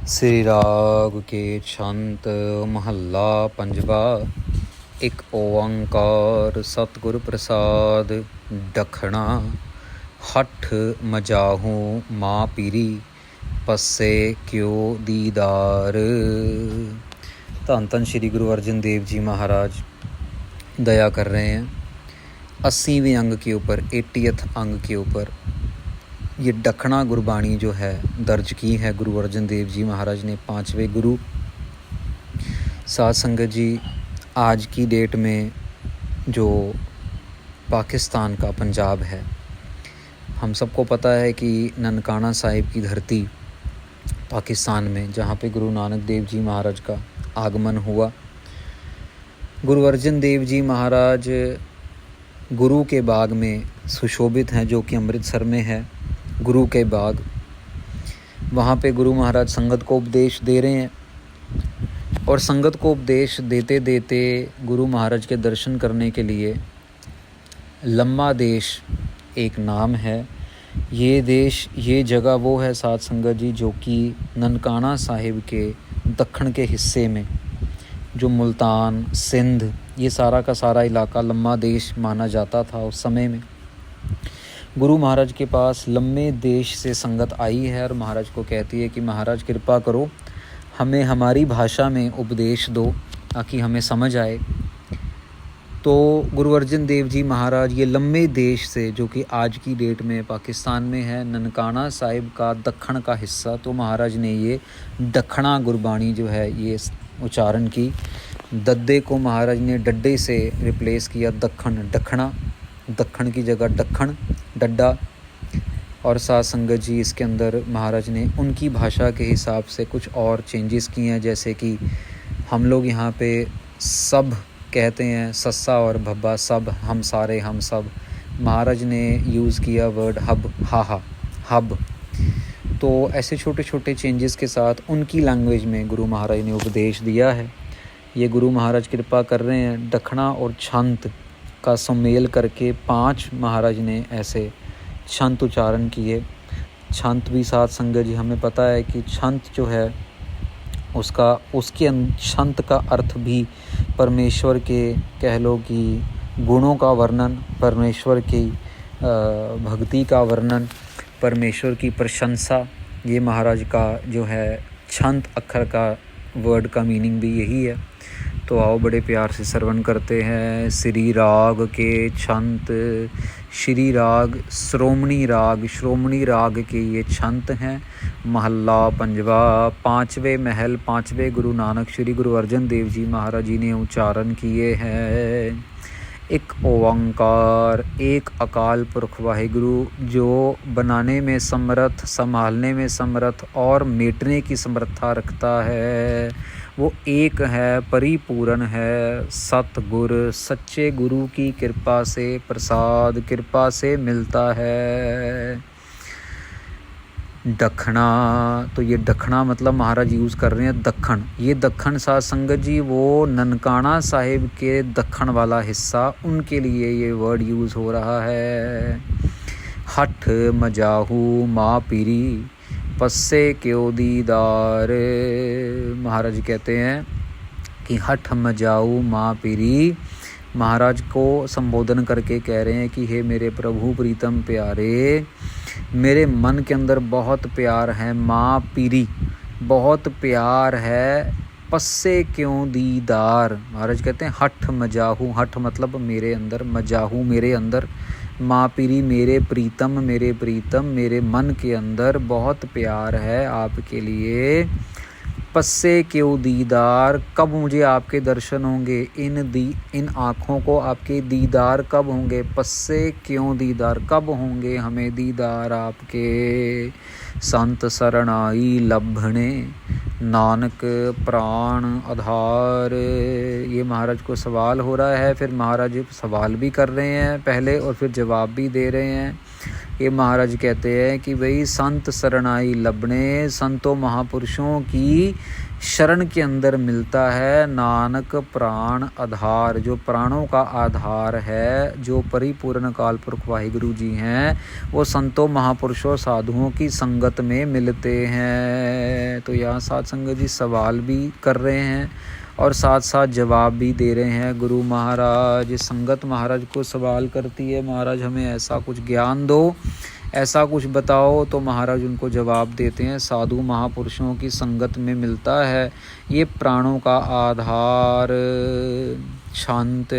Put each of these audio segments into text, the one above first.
श्री राग के छंत महला पंजवा। एक ओंकार सतगुर प्रसाद दखना। हठ मजाहू माँ पीरी पस्से क्यों दीदार। धन धन श्री गुरु अर्जन देव जी महाराज दया कर रहे हैं 80वें अंग के ऊपर, 80th अंग के ऊपर। ये दखना गुरबाणी जो है दर्ज की है गुरु अर्जन देव जी महाराज ने, 5वें गुरु। साध संगत जी, आज की डेट में जो पाकिस्तान का पंजाब है, हम सबको पता है कि ननकाना साहिब की धरती पाकिस्तान में, जहाँ पे गुरु नानक देव जी महाराज का आगमन हुआ। गुरु अर्जन देव जी महाराज गुरु के बाग में सुशोभित हैं, जो कि अमृतसर में है। गुरु के बाग, वहाँ पे गुरु महाराज संगत को उपदेश दे रहे हैं। और संगत को उपदेश देते देते गुरु महाराज के दर्शन करने के लिए लम्मा देश एक नाम है। ये देश, ये जगह वो है साध संगत जी, जो कि ननकाना साहिब के दक्षिण के हिस्से में, जो मुल्तान, सिंध, ये सारा का सारा इलाका लम्मा देश माना जाता था उस समय में। गुरु महाराज के पास लम्बे देश से संगत आई है और महाराज को कहती है कि महाराज कृपा करो, हमें हमारी भाषा में उपदेश दो ताकि हमें समझ आए। तो गुरु अर्जन देव जी महाराज ये लम्बे देश से, जो कि आज की डेट में पाकिस्तान में है, ननकाना साहिब का दक्षिण का हिस्सा, तो महाराज ने ये दखना गुरबाणी जो है ये उच्चारण की। दद्दे को महाराज ने डड्डे से रिप्लेस किया, दखन, दखना, दखन की जगह दखन, डड्डा। और साध संगत जी, इसके अंदर महाराज ने उनकी भाषा के हिसाब से कुछ और चेंजेस किए हैं। जैसे कि हम लोग यहाँ पे सब कहते हैं, सस्सा और भब्बा, सब, हम सारे, हम सब। महाराज ने यूज़ किया वर्ड हब, हा, हब। तो ऐसे छोटे छोटे चेंजेस के साथ उनकी लैंग्वेज में गुरु महाराज ने उपदेश दिया है। ये गुरु महाराज कृपा कर रहे हैं। दखना और छंत का सुमेल करके 5 महाराज ने ऐसे छंत उच्चारण किए। छंत भी साध संगत जी हमें पता है कि छंत जो है उसके छंत का अर्थ भी परमेश्वर के, कह लो कि गुणों का वर्णन, परमेश्वर की भक्ति का वर्णन, परमेश्वर की प्रशंसा। ये महाराज का जो है छंत अक्षर का वर्ड का मीनिंग भी यही है। तो आओ बड़े प्यार से श्रवण करते हैं। श्री राग के छंत, श्री राग श्रोमणी राग के ये छंत हैं। महला पंजवा, 5वें महल, 5वें गुरु नानक श्री गुरु अर्जन देव जी महाराज जी ने उच्चारण किए हैं। एक ओंकार, एक अकाल पुरख वाहिगुरु, जो बनाने में समर्थ, संभालने में समर्थ और मेटने की समर्था रखता है। वो एक है, परिपूर्ण है। सतगुर, सच्चे गुरु की कृपा से, प्रसाद कृपा से मिलता है। दखना, तो ये दखना मतलब महाराज यूज़ कर रहे हैं दखन। ये दखन साध संगत जी वो ननकाना साहिब के दखन वाला हिस्सा, उनके लिए ये वर्ड यूज़ हो रहा है। हठ मजाहू माँ पीरी पस्से क्यों दीदार। महाराज कहते हैं कि हठ मजाऊ माँ पीरी, महाराज को संबोधन करके कह रहे हैं कि हे मेरे प्रभु प्रीतम प्यारे, मेरे मन के अंदर बहुत प्यार है। माँ पीरी, बहुत प्यार है। पस्से क्यों दीदार। महाराज कहते हैं हठ मजाहू, हठ मतलब मेरे अंदर, मजाहू मेरे अंदर, माँ पीरी मेरे प्रीतम, मेरे प्रीतम, मेरे मन के अंदर बहुत प्यार है आपके लिए। पस्से क्यों दीदार, कब मुझे आपके दर्शन होंगे, इन आँखों को आपके दीदार कब होंगे। पस्से क्यों दीदार, कब होंगे हमें दीदार आपके। संत शरणाई लभणे नानक प्राण आधार। ये महाराज को सवाल हो रहा है, फिर महाराज सवाल भी कर रहे हैं पहले और फिर जवाब भी दे रहे हैं। ये महाराज कहते हैं कि भाई संत शरणाई लबने, संतों महापुरुषों की शरण के अंदर मिलता है नानक प्राण आधार। जो प्राणों का आधार है, जो परिपूर्ण काल पुरख वाहिगुरु जी हैं, वो संतों महापुरुषों साधुओं की संगत में मिलते हैं। तो यहाँ साध संगत जी सवाल भी कर रहे हैं और साथ साथ जवाब भी दे रहे हैं। गुरु महाराज, संगत महाराज को सवाल करती है, महाराज हमें ऐसा कुछ ज्ञान दो, ऐसा कुछ बताओ। तो महाराज उनको जवाब देते हैं, साधु महापुरुषों की संगत में मिलता है ये प्राणों का आधार। शांत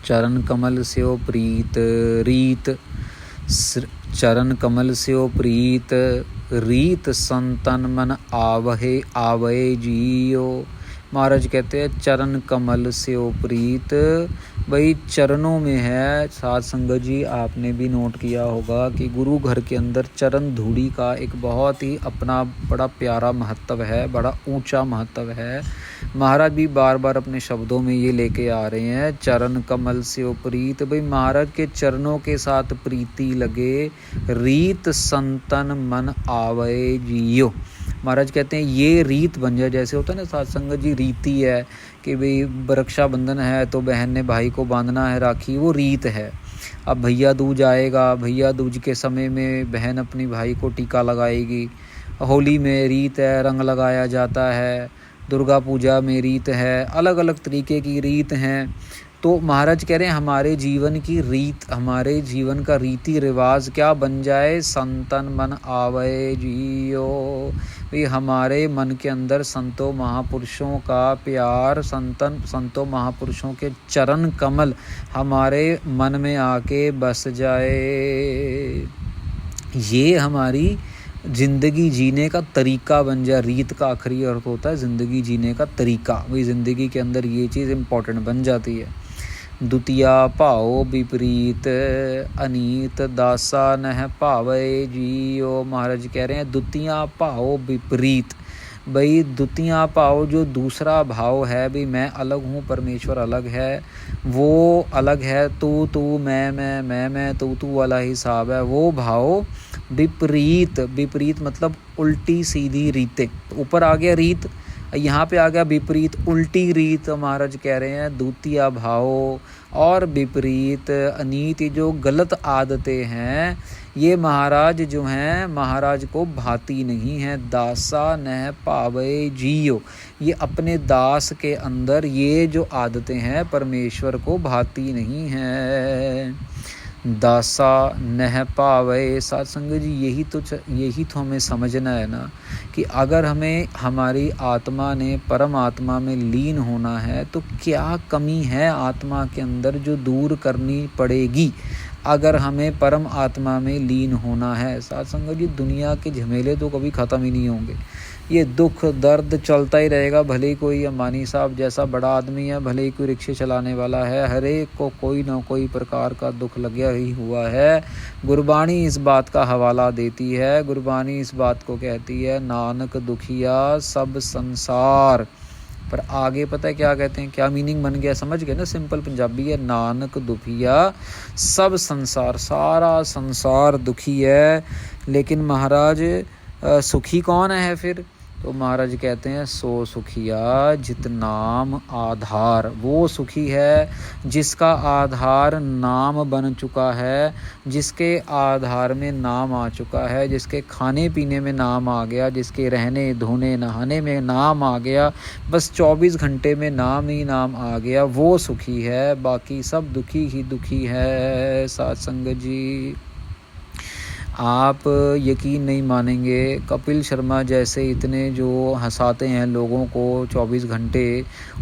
चरण कमल स्यो प्रीत रीत, चरण कमल स्यो प्रीत रीत संतन मन आवहे आवै जियो। महाराज कहते हैं चरण कमल से प्रीत, भाई चरणों में है। साध संगत जी आपने भी नोट किया होगा कि गुरु घर के अंदर चरण धूड़ी का एक बहुत ही अपना बड़ा प्यारा महत्व है, बड़ा ऊंचा महत्व है। महाराज भी बार बार अपने शब्दों में ये लेके आ रहे हैं, चरण कमल से प्रीत, भाई महाराज के चरणों के साथ प्रीति लगे। रीत संतन मन आवै जियो। महाराज कहते हैं ये रीत बन जाए, जैसे होता है ना साध संगत जी, रीति है कि भाई रक्षाबंधन है तो बहन ने भाई को बांधना है राखी, वो रीत है। अब भैया दूज आएगा, भैया दूज के समय में बहन अपनी भाई को टीका लगाएगी। होली में रीत है, रंग लगाया जाता है। दुर्गा पूजा में रीत है, अलग अलग तरीके की रीत हैं। तो महाराज कह रहे हैं हमारे जीवन की रीत, हमारे जीवन का रीति रिवाज क्या बन जाए, संतन मन आवै जियो। भाई हमारे मन के अंदर संतों महापुरुषों का प्यार, संतों महापुरुषों के चरण कमल हमारे मन में आके बस जाए। ये हमारी ज़िंदगी जीने का तरीका बन जाए। रीत का आखिरी अर्थ होता है ज़िंदगी जीने का तरीका। वही ज़िंदगी के अंदर ये चीज़ इम्पोर्टेंट बन जाती है। द्वितीया भाव विपरीत अनीत दासा नह भावै जियो। महाराज कह रहे हैं द्वितीया भाव विपरीत, भाई द्वितीया भाव जो दूसरा भाव है, भाई मैं अलग हूँ परमेश्वर अलग है, वो अलग है, तू मैं तू वाला हिसाब है, वो भाव विपरीत। विपरीत मतलब उल्टी सीधी रीतें। ऊपर आ गया रीत, यहाँ पे आ गया विपरीत, उल्टी रीत। महाराज कह रहे हैं द्वितीय भाव और विपरीत अनीति, जो गलत आदतें हैं ये महाराज जो हैं महाराज को भाती नहीं है। दासा न पावे जियो, ये अपने दास के अंदर ये जो आदतें हैं परमेश्वर को भाती नहीं है। दासा नह पावे। साध संगत जी यही तो हमें समझना है ना कि अगर हमें हमारी आत्मा ने परमात्मा में लीन होना है तो क्या कमी है आत्मा के अंदर जो दूर करनी पड़ेगी अगर हमें परम आत्मा में लीन होना है। साध संगत जी दुनिया के झमेले तो कभी ख़त्म ही नहीं होंगे, ये दुख दर्द चलता ही रहेगा। भले ही कोई अंबानी साहब जैसा बड़ा आदमी है, भले ही कोई रिक्शे चलाने वाला है, हर एक को कोई ना कोई प्रकार का दुख लगा ही हुआ है। गुरबाणी इस बात का हवाला देती है, गुरबाणी इस बात को कहती है नानक दुखिया सब संसार। पर आगे पता है क्या कहते हैं, क्या मीनिंग बन गया, समझ गए ना, सिंपल पंजाबी है, नानक दुखिया सब संसार, सारा संसार दुखी है। लेकिन महाराज सुखी कौन है फिर, तो महाराज कहते हैं सो सुखिया जित नाम आधार। वो सुखी है जिसका आधार नाम बन चुका है, जिसके आधार में नाम आ चुका है, जिसके खाने पीने में नाम आ गया, जिसके रहने धोने नहाने में नाम आ गया, बस 24 घंटे में नाम ही नाम आ गया, वो सुखी है। बाकी सब दुखी ही दुखी है। साध संगत जी आप यकीन नहीं मानेंगे, कपिल शर्मा जैसे इतने जो हंसाते हैं लोगों को 24 घंटे,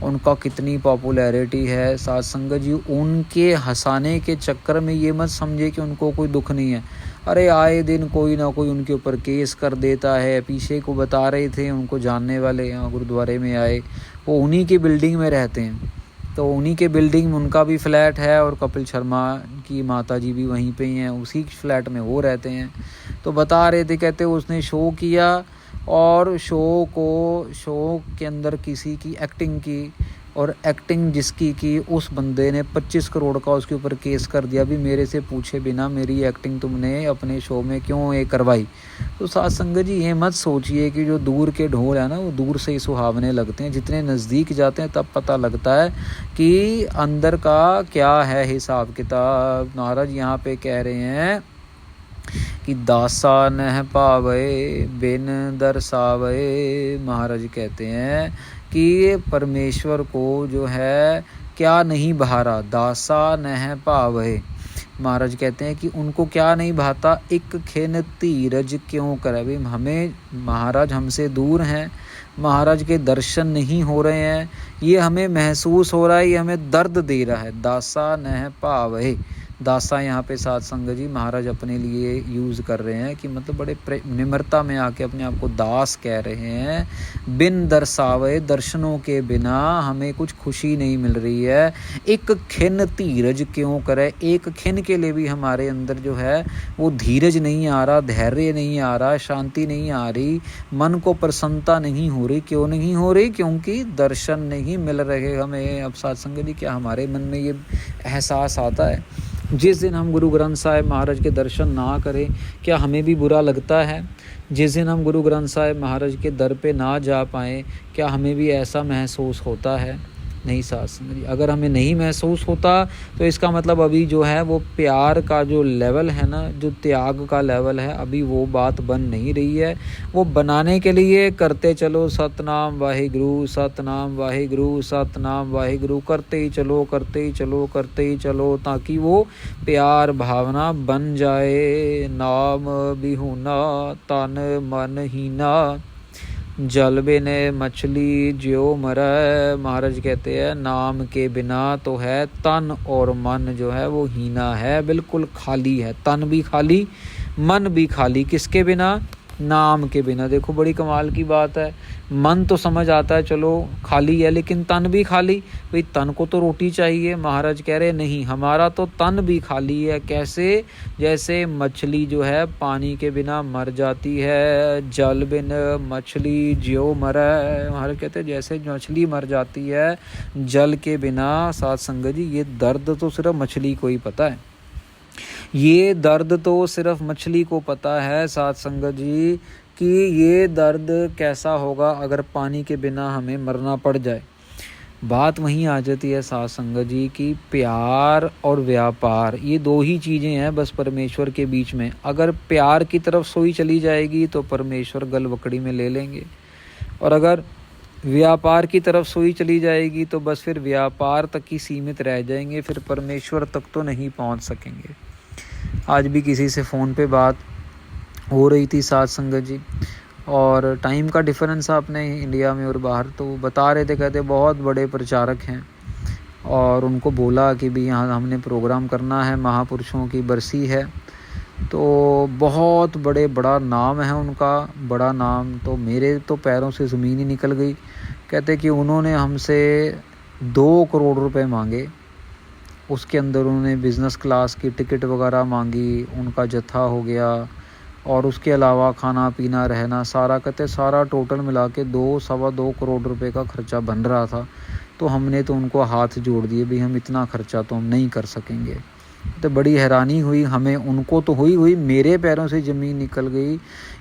उनका कितनी पॉपुलैरिटी है। साध संगत जी उनके हंसाने के चक्कर में ये मत समझे कि उनको कोई दुख नहीं है। अरे आए दिन कोई ना कोई उनके ऊपर केस कर देता है। पीछे को बता रहे थे, उनको जानने वाले यहाँ गुरुद्वारे में आए, वो उन्हीं की बिल्डिंग में रहते हैं, तो उन्हीं के बिल्डिंग में उनका भी फ्लैट है और कपिल शर्मा की माताजी भी वहीं पे ही हैं, उसी फ्लैट में वो रहते हैं। तो बता रहे थे, कहते उसने शो किया और शो के अंदर किसी की एक्टिंग की और एक्टिंग जिसकी की उस बंदे ने 25 करोड़ का उसके ऊपर केस कर दिया भी मेरे से पूछे बिना मेरी एक्टिंग तुमने अपने शो में क्यों ये करवाई। तो साथ संगत जी ये मत सोचिए कि जो दूर के ढोल है ना वो दूर से ही सुहावने लगते हैं, जितने नज़दीक जाते हैं तब पता लगता है कि अंदर का क्या है हिसाब किताब। महाराज यहाँ पे कह रहे हैं कि दासा नह पावे बिन दर्शावे। महाराज कहते हैं कि परमेश्वर को जो है क्या नहीं भारा, दासा नह पावे। महाराज कहते हैं कि उनको क्या नहीं भाता, एक खिन धीरज क्यों करे। भाई हमें महाराज हमसे दूर हैं, महाराज के दर्शन नहीं हो रहे हैं, ये हमें महसूस हो रहा है, ये हमें दर्द दे रहा है। दासा नह पावे, दासा यहाँ पे साथ संगत जी महाराज अपने लिए यूज़ कर रहे हैं कि मतलब बड़े निम्रता में आके अपने आप को दास कह रहे हैं। बिन दर्शावे, दर्शनों के बिना हमें कुछ खुशी नहीं मिल रही है। एक खिन धीरज क्यों करे, एक खिन के लिए भी हमारे अंदर जो है वो धीरज नहीं आ रहा, धैर्य नहीं आ रहा, शांति नहीं आ रही, मन को प्रसन्नता नहीं हो रही। क्यों नहीं हो रही? क्योंकि दर्शन नहीं मिल रहे हमें। अब साथ संगत जी क्या हमारे मन में ये एहसास आता है जिस दिन हम गुरु ग्रंथ साहिब महाराज के दर्शन ना करें क्या हमें भी बुरा लगता है? जिस दिन हम गुरु ग्रंथ साहिब महाराज के दर पे ना जा पाएँ क्या हमें भी ऐसा महसूस होता है? नहीं साथ संगत जी, अगर हमें नहीं महसूस होता तो इसका मतलब अभी जो है वो प्यार का जो लेवल है ना, जो त्याग का लेवल है, अभी वो बात बन नहीं रही है। वो बनाने के लिए करते चलो सतनाम वाहिगुरु, सतनाम वाहिगुरु, सतनाम वाहिगुरु करते ही चलो, करते ही चलो, करते ही चलो, ताकि वो प्यार भावना बन जाए। नाम बिहुना तन मन हीना, जल बिन मछली ज्यो मरै। महाराज कहते हैं नाम के बिना तो है तन और मन जो है वो हीना है, बिल्कुल खाली है। तन भी खाली, मन भी खाली, किसके बिना? नाम के बिना। देखो बड़ी कमाल की बात है, मन तो समझ आता है चलो खाली है, लेकिन तन भी खाली। भाई तन को तो रोटी चाहिए। महाराज कह रहे नहीं, हमारा तो तन भी खाली है। कैसे? जैसे मछली जो है पानी के बिना मर जाती है, जल बिन मछली ज्यो मरै। महाराज कहते हैं जैसे मछली मर जाती है जल के बिना। साथ संगत जी ये दर्द तो सिर्फ मछली को ही पता है, ये दर्द तो सिर्फ मछली को पता है साथ संगत जी कि ये दर्द कैसा होगा अगर पानी के बिना हमें मरना पड़ जाए। बात वहीं आ जाती है साथ संगत जी कि प्यार और व्यापार ये दो ही चीज़ें हैं बस परमेश्वर के बीच में। अगर प्यार की तरफ सोई चली जाएगी तो परमेश्वर गलवकड़ी में ले लेंगे, और अगर व्यापार की तरफ सोई चली जाएगी तो बस फिर व्यापार तक ही सीमित रह जाएंगे, फिर परमेश्वर तक तो नहीं पहुंच सकेंगे। आज भी किसी से फ़ोन पे बात हो रही थी साथ संगत जी, और टाइम का डिफरेंस अपने इंडिया में और बाहर, तो बता रहे थे, कहते बहुत बड़े प्रचारक हैं और उनको बोला कि भी यहाँ हमने प्रोग्राम करना है, महापुरुषों की बरसी है, तो बहुत बड़ा नाम है उनका, बड़ा नाम। तो मेरे तो पैरों से ज़मीन ही निकल गई। कहते कि उन्होंने हमसे 2 करोड़ रुपए मांगे, उसके अंदर उन्होंने बिज़नेस क्लास की टिकट वगैरह मांगी, उनका जत्था हो गया, और उसके अलावा खाना पीना रहना सारा, कहते सारा टोटल मिला के 2-2.25 करोड़ रुपए का खर्चा बन रहा था। तो हमने तो उनको हाथ जोड़ दिए, भाई हम इतना खर्चा तो हम नहीं कर सकेंगे। तो बड़ी हैरानी हुई हमें, उनको तो हुई मेरे पैरों से ज़मीन निकल गई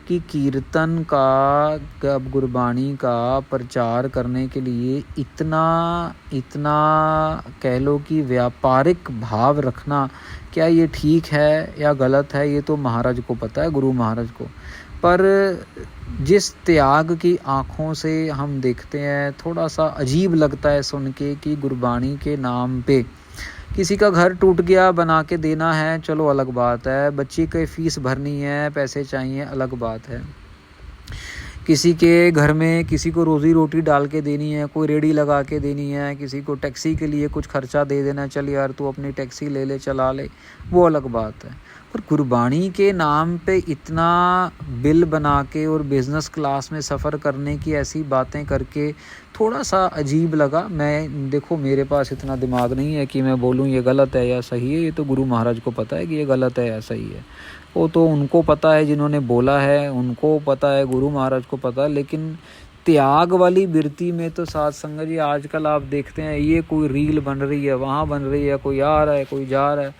कि कीर्तन का गुरबाणी का प्रचार करने के लिए इतना कह लो कि व्यापारिक भाव रखना, क्या ये ठीक है या गलत है ये तो महाराज को पता है, गुरु महाराज को। पर जिस त्याग की आँखों से हम देखते हैं थोड़ा सा अजीब लगता है सुन के कि गुरबाणी के नाम पे किसी का घर टूट गया, बना के देना है, चलो अलग बात है। बच्ची की फ़ीस भरनी है, पैसे चाहिए, अलग बात है। किसी के घर में किसी को रोज़ी रोटी डाल के देनी है, कोई रेडी लगा के देनी है, किसी को टैक्सी के लिए कुछ खर्चा दे देना, चल यार तू अपनी टैक्सी ले ले, चला ले, वो अलग बात है। पर गुरबाणी के नाम पे इतना बिल बना के और बिज़नेस क्लास में सफ़र करने की ऐसी बातें करके थोड़ा सा अजीब लगा। मैं देखो मेरे पास इतना दिमाग नहीं है कि मैं बोलूँ ये गलत है या सही है, ये तो गुरु महाराज को पता है कि ये गलत है या सही है। वो तो उनको पता है जिन्होंने बोला है, उनको पता है, गुरु महाराज को पता है। लेकिन त्याग वाली वृत्ति में तो साध संगत जी आजकल आप देखते हैं, ये कोई रील बन रही है, वहाँ बन रही है, कोई आ रहा है, कोई जा रहा है।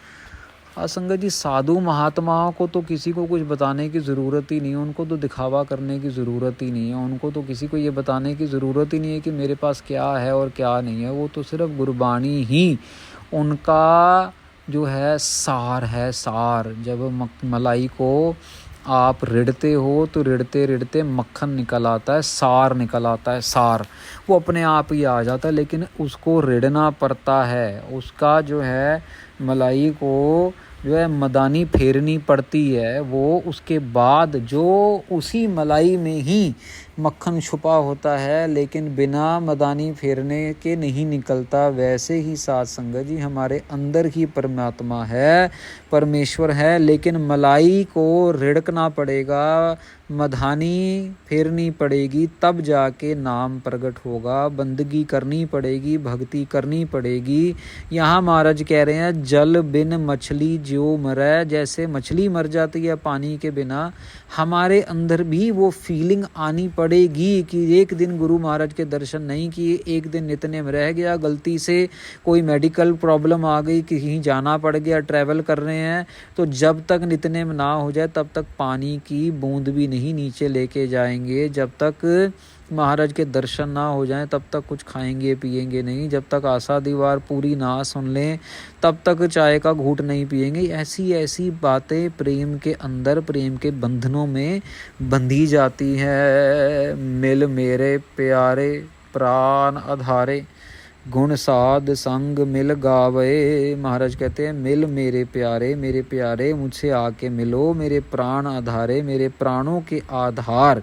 साध संगत जी साधु महात्माओं को तो किसी को कुछ बताने की ज़रूरत ही नहीं है, उनको तो दिखावा करने की ज़रूरत ही नहीं है, उनको तो किसी को ये बताने की ज़रूरत ही नहीं है कि मेरे पास क्या है और क्या नहीं है। वो तो सिर्फ गुरबाणी ही उनका जो है सार है, सार। जब मलाई को आप रिढ़ते हो तो रिढ़ते रिढ़ते मक्खन निकल आता है, सार निकल आता है, सार वो अपने आप ही आ जाता है, लेकिन उसको रिढ़ना पड़ता है। उसका जो है मलाई को जो है मदानी फेरनी पड़ती है, वो उसके बाद जो उसी मलाई में ही मक्खन छुपा होता है, लेकिन बिना मदानी फेरने के नहीं निकलता। वैसे ही साध संगत जी हमारे अंदर ही परमात्मा है, परमेश्वर है, लेकिन मलाई को रिड़कना पड़ेगा, मधानी फेरनी पड़ेगी, तब जाके नाम प्रकट होगा। बंदगी करनी पड़ेगी, भक्ति करनी पड़ेगी। यहाँ महाराज कह रहे हैं जल बिन मछली जो मरे, जैसे मछली मर जाती है पानी के बिना, हमारे अंदर भी वो फीलिंग आनी पड़ेगी कि एक दिन गुरु महाराज के दर्शन नहीं किए, एक दिन नित्य में रह गया, गलती से कोई मेडिकल प्रॉब्लम आ गई, कहीं जाना पड़ गया, ट्रैवल कर रहे हैं, तो जब तक नित्य में ना हो जाए तब तक पानी की बूंद भी नहीं नीचे लेके जाएंगे। जब तक महाराज के दर्शन ना हो जाएं तब तक कुछ खाएंगे पिएंगे नहीं। जब तक आशा दीवार पूरी ना सुन लें तब तक चाय का घूंट नहीं पिएंगे। ऐसी ऐसी बातें प्रेम के अंदर, प्रेम के बंधनों में बंधी जाती है। मिल मेरे प्यारे प्राण आधारे, गुण साध संग मिल गावे। महाराज कहते हैं मिल मेरे प्यारे मुझसे आके मिलो, मेरे प्राण आधारे, मेरे प्राणों के आधार।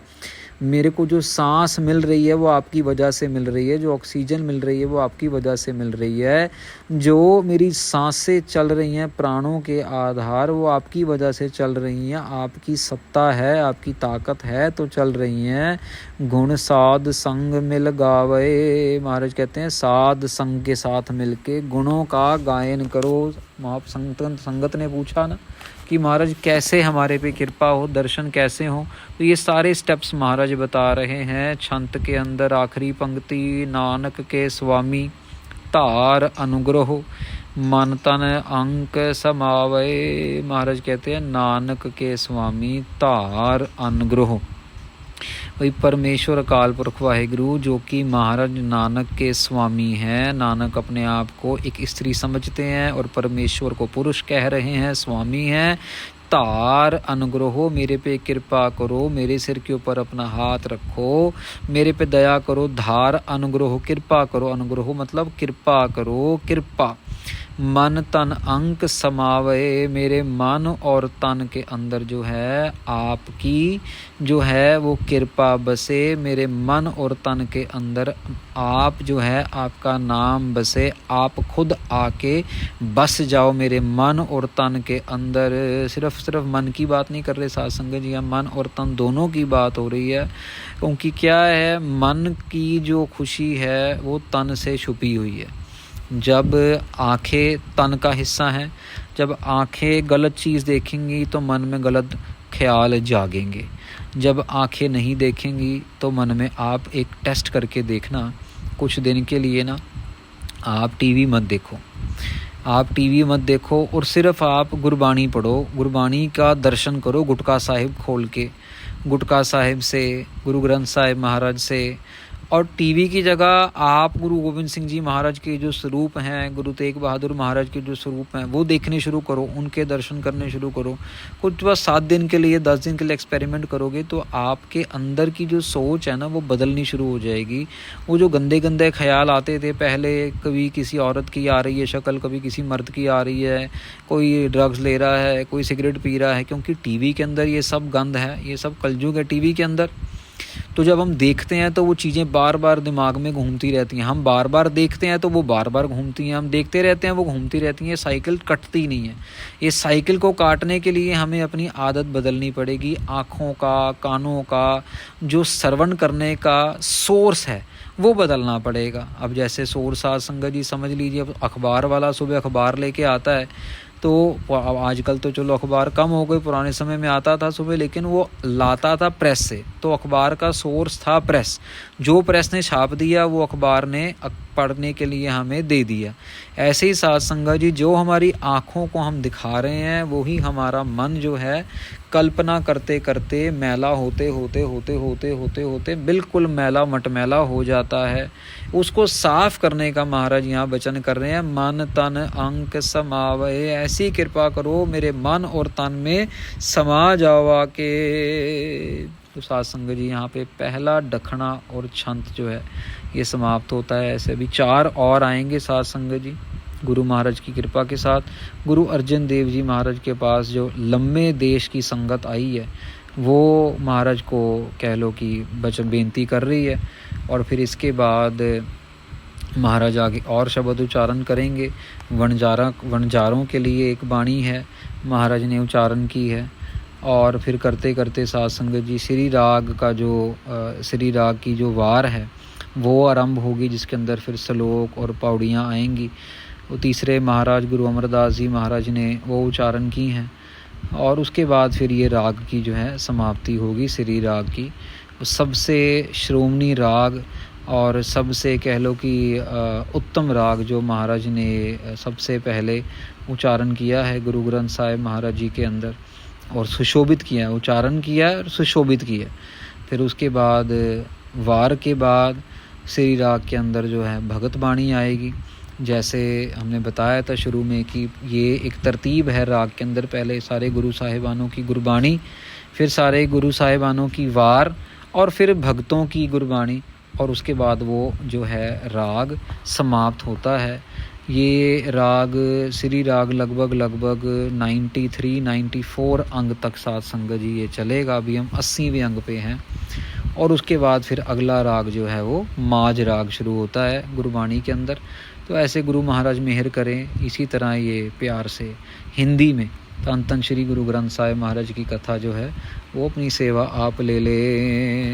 मेरे को जो सांस मिल रही है वो आपकी वजह से मिल रही है, जो ऑक्सीजन मिल रही है वो आपकी वजह से मिल रही है, जो मेरी सांसें चल रही हैं प्राणों के आधार वो आपकी वजह से चल रही हैं। आपकी सत्ता है, आपकी ताकत है तो चल रही हैं। गुण साध संग मिल गावे। महाराज कहते हैं साध संग के साथ मिलके गुणों का गायन करो। संगत ने पूछा ना कि महाराज कैसे हमारे पे कृपा हो, दर्शन कैसे हो, तो ये सारे स्टेप्स महाराज बता रहे हैं। छंत के अंदर आखिरी पंक्ति, नानक के स्वामी धार अनुग्रह, मन तन अंक समावे। महाराज कहते हैं नानक के स्वामी धार अनुग्रह, वही परमेश्वर अकाल पुरख वाहिगुरु जो कि महाराज नानक के स्वामी हैं। नानक अपने आप को एक स्त्री समझते हैं और परमेश्वर को पुरुष कह रहे हैं, स्वामी हैं। धार अनुग्रहो, मेरे पे कृपा करो, मेरे सिर के ऊपर अपना हाथ रखो, मेरे पे दया करो। धार अनुग्रहो, कृपा करो, अनुग्रहो मतलब कृपा करो, कृपा। मन तन अंक समावे, मेरे मन और तन के अंदर जो है आपकी जो है वो कृपा बसे। मेरे मन और तन के अंदर आप जो है आपका नाम बसे, आप खुद आके बस जाओ मेरे मन और तन के अंदर। सिर्फ मन की बात नहीं कर रहे साध संगत जी, मन और तन दोनों की बात हो रही है। क्योंकि क्या है, मन की जो खुशी है वो तन से छुपी हुई है। जब आंखें तन का हिस्सा हैं, जब आंखें गलत चीज़ देखेंगी तो मन में गलत ख्याल जागेंगे। जब आंखें नहीं देखेंगी तो मन में आप एक टेस्ट करके देखना, कुछ दिन के लिए ना आप टीवी मत देखो, आप टीवी मत देखो और सिर्फ आप गुरबाणी पढ़ो, गुरबाणी का दर्शन करो गुटका साहिब खोल के, गुटका साहिब से, गुरु ग्रंथ साहिब महाराज से। और टीवी की जगह आप गुरु गोविंद सिंह जी महाराज के जो स्वरूप हैं, गुरु तेग बहादुर महाराज के जो स्वरूप हैं वो देखने शुरू करो, उनके दर्शन करने शुरू करो। कुछ बस 7 दिन के लिए 10 दिन के लिए एक्सपेरिमेंट करोगे तो आपके अंदर की जो सोच है ना वो बदलनी शुरू हो जाएगी। वो जो गंदे गंदे ख्याल आते थे पहले, कभी किसी औरत की आ रही है शक्ल, कभी किसी मर्द की आ रही है, कोई ड्रग्स ले रहा है, कोई सिगरेट पी रहा है, क्योंकि टीवी के अंदर ये सब गंद है, ये सब कलयुग है टीवी के अंदर। तो जब हम देखते हैं तो वो चीज़ें बार बार दिमाग में घूमती रहती हैं, हम बार बार देखते हैं तो वो बार बार घूमती हैं, हम देखते रहते हैं वो घूमती रहती हैं। साइकिल कटती नहीं है। ये साइकिल को काटने के लिए हमें अपनी आदत बदलनी पड़ेगी। आँखों का, कानों का जो श्रवण करने का सोर्स है वो बदलना पड़ेगा। अब जैसे सोर्स साध संगत जी समझ लीजिए, अब अखबार वाला सुबह अखबार लेके आता है, तो आजकल तो चलो अखबार कम हो गई, पुराने समय में आता था सुबह, लेकिन वो लाता था प्रेस से, तो तो अखबार का सोर्स था प्रेस, जो प्रेस ने छाप दिया वो अखबार ने पढ़ने के लिए हमें दे दिया। ऐसे ही साथ संगत जी, जो हमारी आँखों को हम दिखा रहे हैं वही हमारा मन जो है कल्पना करते करते मैला होते होते होते होते होते होते बिल्कुल मैला मटमैला हो जाता है। उसको साफ करने का महाराज यहाँ वचन कर रहे हैं, मन तन अंक समावे, ऐसी कृपा करो मेरे मन और तन में समा जावा के। तो साथ संगत जी यहाँ पे पहला दखना और छंत जो है ये समाप्त होता है। ऐसे भी 4 और आएंगे साथ संगत जी गुरु महाराज की कृपा के साथ। गुरु अर्जन देव जी महाराज के पास जो लम्बे देश की संगत आई है वो महाराज को कह लो कि वचन बेनती कर रही है, और फिर इसके बाद महाराज आगे और शब्द उच्चारण करेंगे। वणजारों के लिए एक वाणी है महाराज ने उच्चारण की है, और फिर करते करते साथ संगत जी श्री राग का जो श्री राग की जो वार है वो आरंभ होगी, जिसके अंदर फिर श्लोक और पौड़ियाँ आएंगी। वो तीसरे महाराज गुरु अमरदास जी महाराज ने वो उच्चारण की हैं, और उसके बाद फिर ये राग की जो है समाप्ति होगी श्री राग की। सबसे श्रोमणी राग और सबसे कह लो कि उत्तम राग जो महाराज ने सबसे पहले उच्चारण किया है गुरु ग्रंथ साहिब महाराज जी के अंदर, और सुशोभित किया है, उच्चारण किया है और सुशोभित किया है। फिर उसके बाद वार के बाद श्री राग के अंदर जो है भगत बाणी आएगी। जैसे हमने बताया था शुरू में कि ये एक तरतीब है राग के अंदर, पहले सारे गुरु साहिबानों की गुरबाणी, फिर सारे गुरु साहिबानों की वार, और फिर भक्तों की गुरबाणी, और उसके बाद वो जो है राग समाप्त होता है। ये राग श्री राग लगभग 93-94 अंग तक साथ संगत जी ये चलेगा। अभी हम 80वें अंग पे हैं, और उसके बाद फिर अगला राग जो है वो माज राग शुरू होता है गुरबाणी के अंदर। तो ऐसे गुरु महाराज मेहर करें, इसी तरह ये प्यार से हिंदी में धन धन श्री गुरु ग्रंथ साहिब महाराज की कथा जो है वो अपनी सेवा आप ले लें।